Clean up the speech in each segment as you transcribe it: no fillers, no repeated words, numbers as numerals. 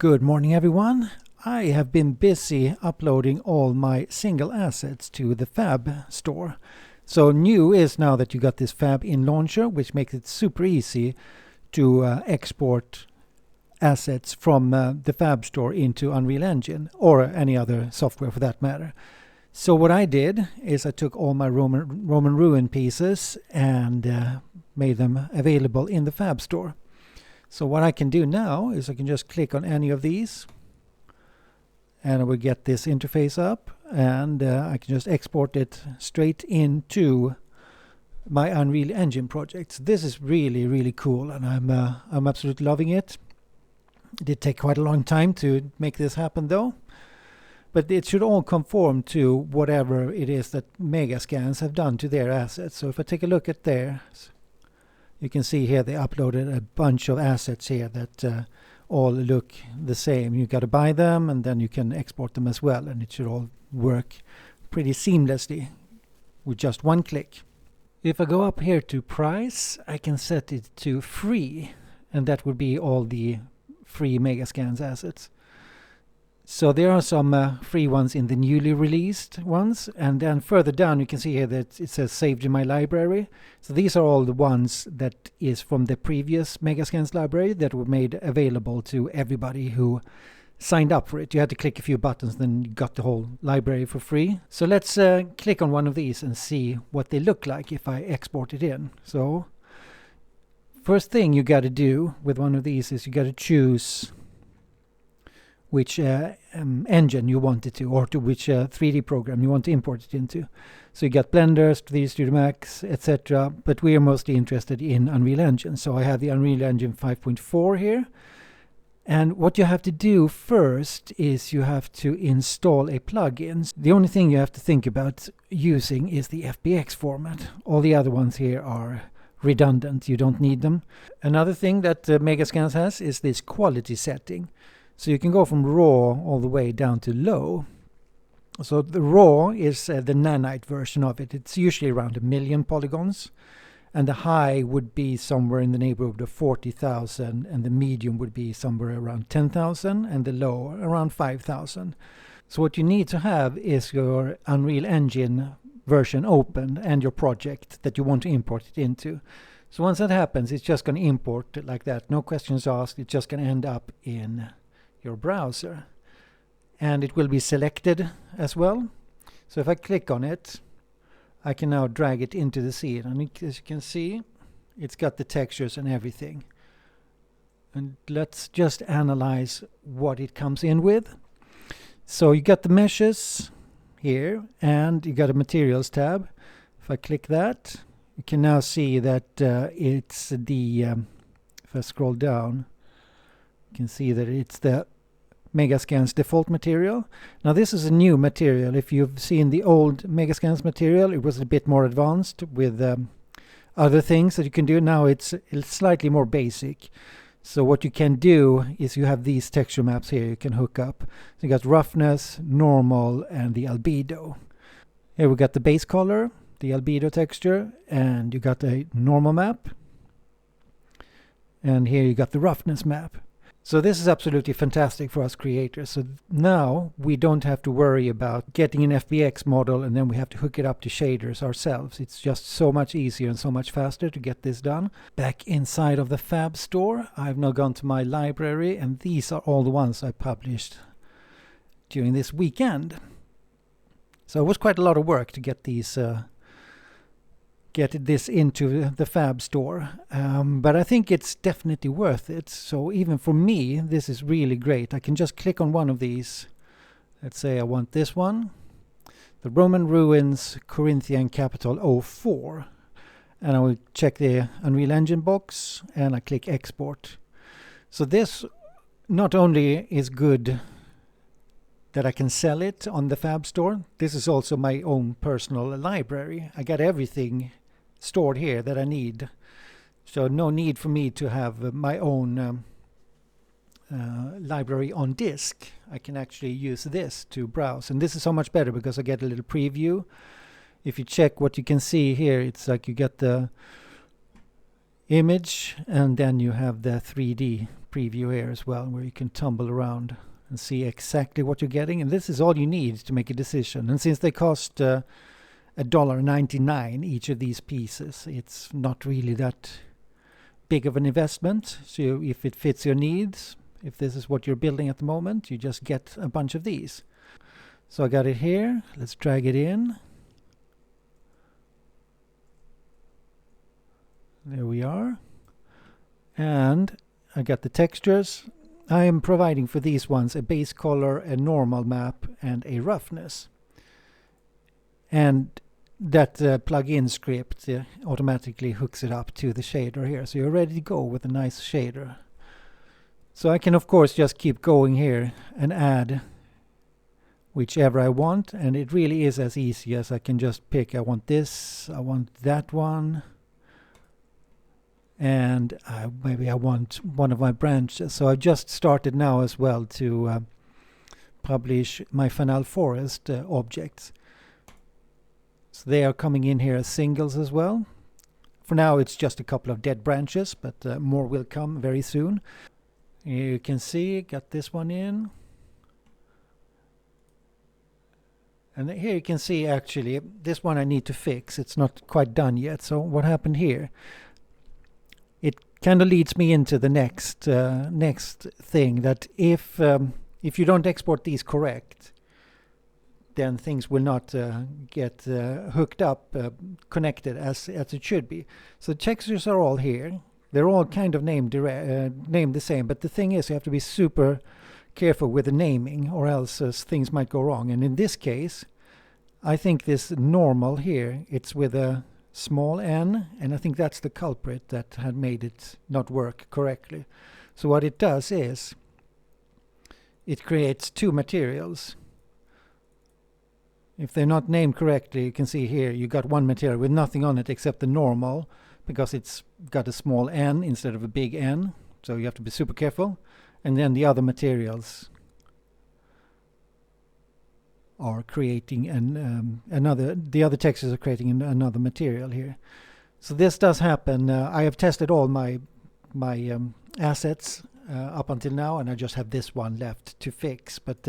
Good morning, everyone. I have been busy uploading all my single assets to the FAB store. So new is now that you got this FAB in launcher, which makes it super easy to export assets from the FAB store into Unreal Engine or any other software for that matter. So what I did is I took all my Roman ruin pieces and made them available in the FAB store. So what I can do now is I can just click on any of these and I will get this interface up, and I can just export it straight into my Unreal Engine projects. This is really cool, and I'm absolutely loving it. It did take quite a long time to make this happen though, but it should all conform to whatever it is that Megascans have done to their assets. So if I take a look at theirs, you can see here they uploaded a bunch of assets here that all look the same. You got to buy them and then you can export them as well, and it should all work pretty seamlessly with just one click. If I go up here to price, I can set it to free, and that would be all the free Megascans assets. So there are some free ones in the newly released ones, and then further down you can see here that it says saved in my library. So these are all the ones that is from the previous Megascans library that were made available to everybody who signed up for it. You had to click a few buttons, then you got the whole library for free. So let's click on one of these and see what they look like if I export it in. So first thing you got to do with one of these is you got to choose which engine you want it to, or to which 3D program you want to import it into. So you got Blender, 3D Studio Max, etc. But we are mostly interested in Unreal Engine. So I have the Unreal Engine 5.4 here. And what you have to do first is you have to install a plugin. The only thing you have to think about using is the FBX format. All the other ones here are redundant. You don't need them. Another thing that Megascans has is this quality setting. So you can go from raw all the way down to low. So the raw is the nanite version of it. It's usually around 1 million polygons. And the high would be somewhere in the neighborhood of 40,000. And the medium would be somewhere around 10,000. And the low around 5,000. So what you need to have is your Unreal Engine version open and your project that you want to import it into. So once that happens, it's just going to import like that. No questions asked. It's just going to end up in your browser, and it will be selected as well. So if I click on it, I can now drag it into the scene, and as you can see, it's got the textures and everything. And let's just analyze what it comes in with. So you got the meshes here, and you got a materials tab. If I click that, you can now see that it's the if I scroll down, you can see that it's the Megascans default material. Now this is a new material. If you've seen the old Megascans material, it was a bit more advanced with other things that you can do. Now it's slightly more basic. So what you can do is you have these texture maps here you can hook up. So you got roughness, normal, and the albedo. Here we got the base color, the albedo texture, and you got a normal map. And here you got the roughness map. So this is absolutely fantastic for us creators. So now we don't have to worry about getting an FBX model and then we have to hook it up to shaders ourselves. It's just so much easier and so much faster to get this done. Back inside of the FAB store, I've now gone to my library, and these are all the ones I published during this weekend. So it was quite a lot of work to get these get this into the FAB store, but I think it's definitely worth it. So even for me, this is really great. I can just click on one of these. Let's say I want this one, the Roman Ruins Corinthian Capital 04, and I will check the Unreal Engine box and I click export. So this not only is good that I can sell it on the FAB store, this is also my own personal library. I got everything stored here that I need, so no need for me to have my own library on disk. I can actually use this to browse, and this is so much better because I get a little preview. If you check what you can see here, it's like you get the image, and then you have the 3D preview here as well, where you can tumble around and see exactly what you're getting. And this is all you need to make a decision. And since they cost $1.99 each of these pieces, it's not really that big of an investment. So if it fits your needs, if this is what you're building at the moment, you just get a bunch of these. So I got it here. Let's drag it in. There we are. And I got the textures. I am providing for these ones a base color, a normal map, and a roughness. And that plugin script automatically hooks it up to the shader here. So you're ready to go with a nice shader. So I can of course just keep going here and add whichever I want. And it really is as easy as I can just pick, I want this, I want that one. And maybe I want one of my branches. So I just started now as well to publish my Fanal Forest objects. So they are coming in here as singles as well. For now it's just a couple of dead branches, but more will come very soon. Here you can see, got this one in. And here you can see actually, this one I need to fix. It's not quite done yet. So what happened here? It kind of leads me into the next thing, that if you don't export these correct, then things will not get hooked up, connected as it should be. So the textures are all here. They're all kind of named the same, but the thing is you have to be super careful with the naming, or else things might go wrong. And in this case, I think this normal here, it's with a small n, and I think that's the culprit that had made it not work correctly. So what it does is it creates two materials. If they're not named correctly, you can see here you got one material with nothing on it except the normal, because it's got a small n instead of a big N, so you have to be super careful. And then the other materials are creating the other textures are creating another material here. So this does happen. I have tested all my assets up until now, and I just have this one left to fix. But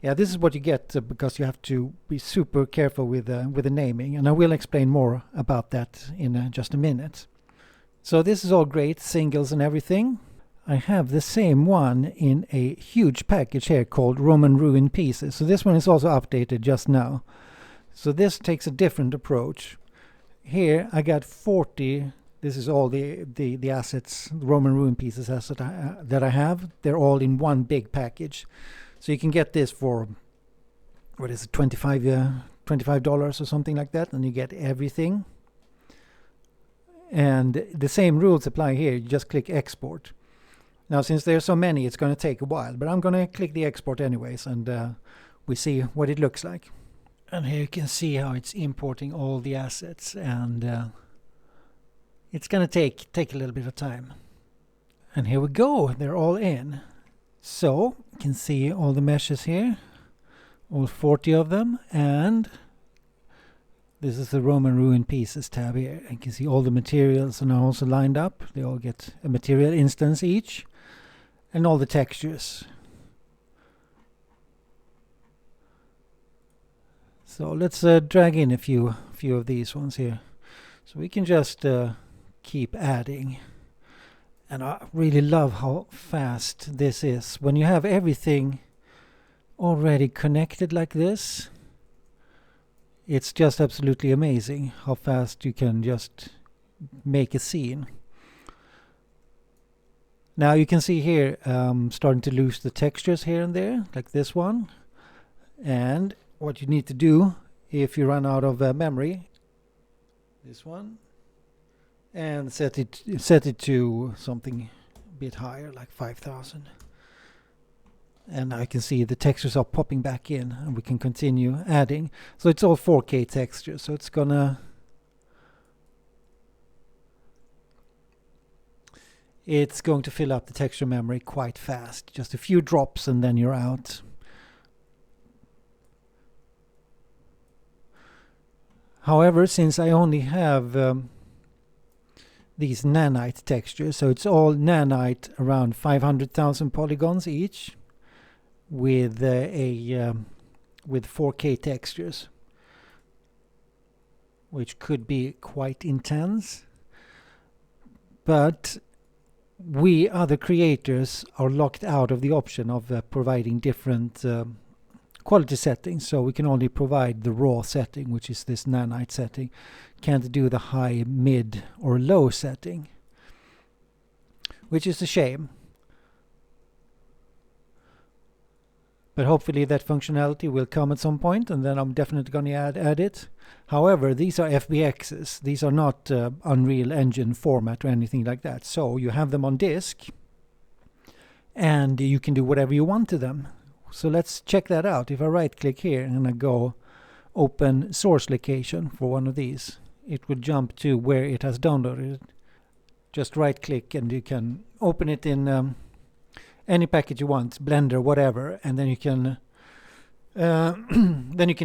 yeah, this is what you get because you have to be super careful with the naming, and I will explain more about that in just a minute. So this is all great, singles and everything. I have the same one in a huge package here called Roman Ruin Pieces. So this one is also updated just now. So this takes a different approach. Here I got 40. This is all the assets, Roman Ruin Pieces that I have. They're all in one big package. So you can get this for, what is it, $25 or something like that, and you get everything. And the same rules apply here. You just click export. Now, since there's so many, it's going to take a while, but I'm going to click the export anyways, and we see what it looks like. And here you can see how it's importing all the assets, and it's going to take a little bit of time. And here we go, they're all in. So you can see all the meshes here, all 40 of them, and this is the Roman Ruin Pieces tab here. And you can see all the materials are now also lined up. They all get a material instance each. And all the textures. So let's drag in a few of these ones here. So we can just keep adding. And I really love how fast this is. When you have everything already connected like this, it's just absolutely amazing how fast you can just make a scene. Now you can see here starting to lose the textures here and there, like this one. And what you need to do if you run out of memory, this one, and set it to something a bit higher, like 5,000. And I can see the textures are popping back in, and we can continue adding. So it's all 4K textures, so it's gonna going to fill up the texture memory quite fast. Just a few drops and then you're out. However, since I only have these nanite textures. So it's all nanite, around 500,000 polygons each, with with 4K textures, which could be quite intense. But we other creators are locked out of the option of providing different quality settings, so we can only provide the raw setting, which is this nanite setting. Can't do the high, mid or low setting, which is a shame. But hopefully that functionality will come at some point, and then I'm definitely going to add it. However, these are FBXs. These are not Unreal Engine format or anything like that. So you have them on disk, and you can do whatever you want to them. So let's check that out. If I right click here and I go open source location for one of these, it will jump to where it has downloaded it. Just right click and you can open it in any package you want, Blender, whatever, and then you can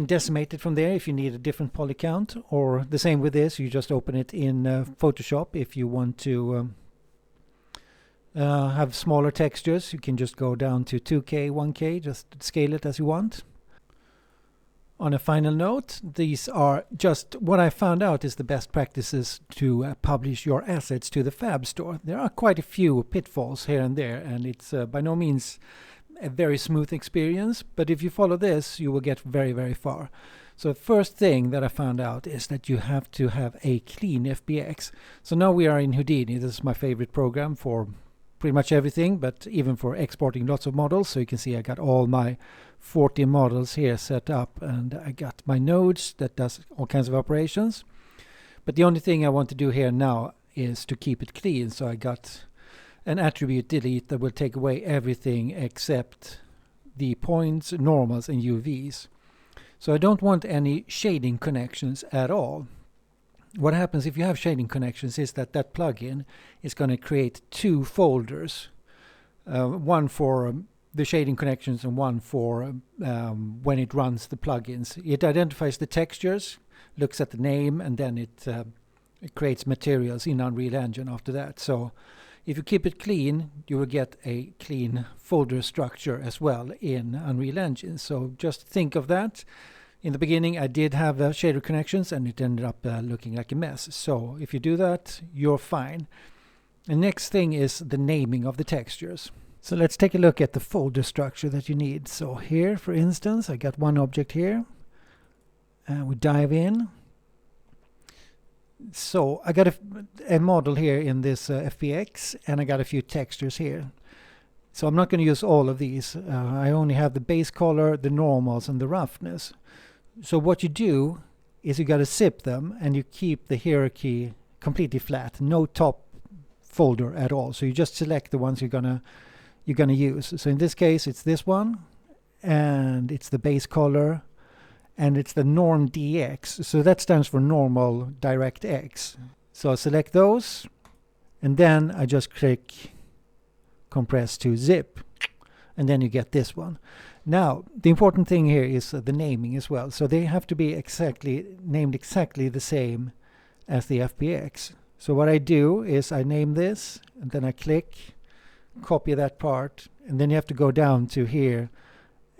decimate it from there if you need a different poly count, or the same with this, you just open it in Photoshop. If you want to have smaller textures, you can just go down to 2K, 1K, just scale it as you want. On a final note, these are just what I found out is the best practices to publish your assets to the FAB store. There are quite a few pitfalls here and there, and it's by no means a very smooth experience, but if you follow this, you will get very, very far. So first thing that I found out is that you have to have a clean FBX. So now we are in Houdini. This is my favorite program for pretty much everything, but even for exporting lots of models. So you can see I got all my 40 models here set up, and I got my nodes that does all kinds of operations. But the only thing I want to do here now is to keep it clean. So I got an attribute delete that will take away everything except the points, normals, and UVs. So I don't want any shading connections at all. What happens if you have shading connections is that that plugin is going to create two folders, one for the shading connections and one for when it runs the plugins. It identifies the textures, looks at the name, and then it creates materials in Unreal Engine after that. So if you keep it clean, you will get a clean folder structure as well in Unreal Engine. So just think of that. In the beginning, I did have shader connections, and it ended up looking like a mess. So if you do that, you're fine. The next thing is the naming of the textures. So let's take a look at the folder structure that you need. So here, for instance, I got one object here. We dive in. So I got a model here in this FBX, and I got a few textures here. So I'm not going to use all of these. I only have the base color, the normals, and the roughness. So what you do is you got to zip them, and you keep the hierarchy completely flat, no top folder at all. So you just select the ones you're gonna use. So in this case, it's this one, and it's the base color, and it's the norm DX. So that stands for normal DirectX. So I select those, and then I just click compress to zip, and then you get this one. Now, the important thing here is the naming as well. So they have to be named exactly the same as the FBX. So what I do is I name this, and then I click, copy that part, and then you have to go down to here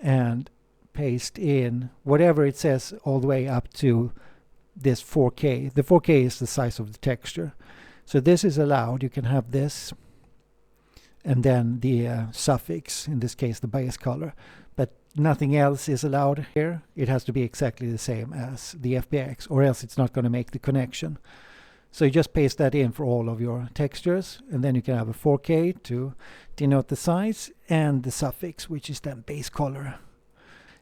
and paste in whatever it says all the way up to this 4K. The 4K is the size of the texture. So this is allowed. You can have this, and then the suffix, in this case the base color. But nothing else is allowed here. It has to be exactly the same as the FBX, or else it's not going to make the connection. So you just paste that in for all of your textures, and then you can have a 4K to denote the size, and the suffix, which is then base color.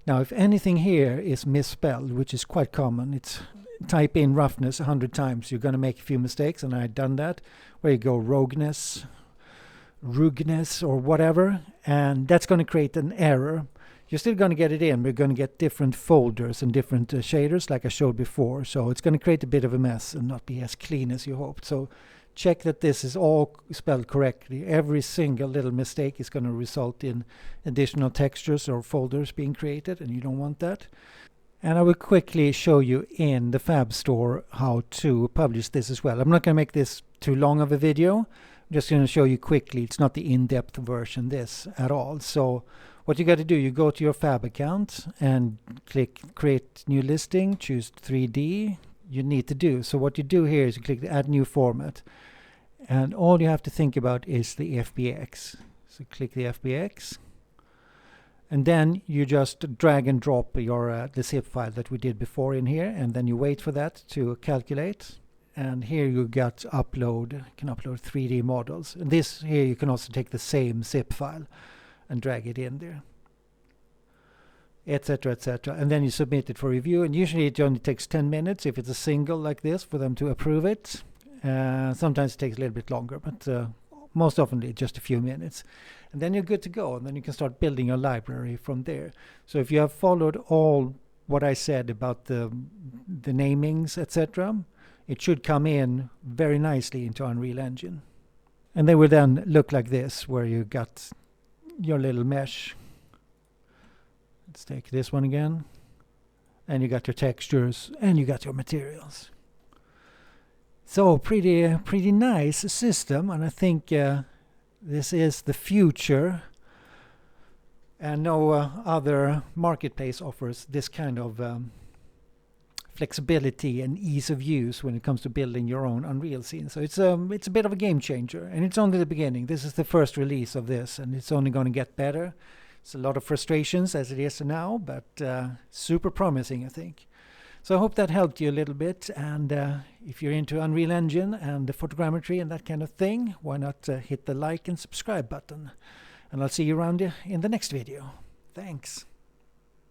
Now, if anything here is misspelled, which is quite common, it's type in roughness 100 times, you're going to make a few mistakes, and I've done that, where you go rugness, or whatever, and that's going to create an error. You're still going to get it in. We're going to get different folders and different shaders like I showed before. So it's going to create a bit of a mess and not be as clean as you hoped. So check that this is all spelled correctly. Every single little mistake is going to result in additional textures or folders being created, and you don't want that. And I will quickly show you in the FAB store how to publish this as well. I'm not going to make this too long of a video. I'm just going to show you quickly. It's not the in-depth version this at all. So what you got to do, you go to your FAB account and click create new listing, choose 3D. You need to do. So what you do here is you click add new format. And all you have to think about is the FBX. So click the FBX. And then you just drag and drop your the zip file that we did before in here, and then you wait for that to calculate. And here you got upload, you can upload 3D models. And this here you can also take the same zip file and drag it in there, etc., etc. And then you submit it for review. And usually it only takes 10 minutes if it's a single like this for them to approve it. Sometimes it takes a little bit longer, but most often it's just a few minutes. And then you're good to go, and then you can start building your library from there. So if you have followed all what I said about the namings, etc., it should come in very nicely into Unreal Engine. And they will then look like this, where you got your little mesh. Let's take this one again. And you got your textures, and you got your materials. So pretty nice system, and I think this is the future, and no other marketplace offers this kind of flexibility and ease of use when it comes to building your own Unreal scene. So it's a bit of a game changer, and it's only the beginning. This is the first release of this, and it's only going to get better. It's a lot of frustrations as it is now, but super promising, I think. So I hope that helped you a little bit, and if you're into Unreal Engine and the photogrammetry and that kind of thing, why not hit the like and subscribe button. And I'll see you around in the next video. Thanks.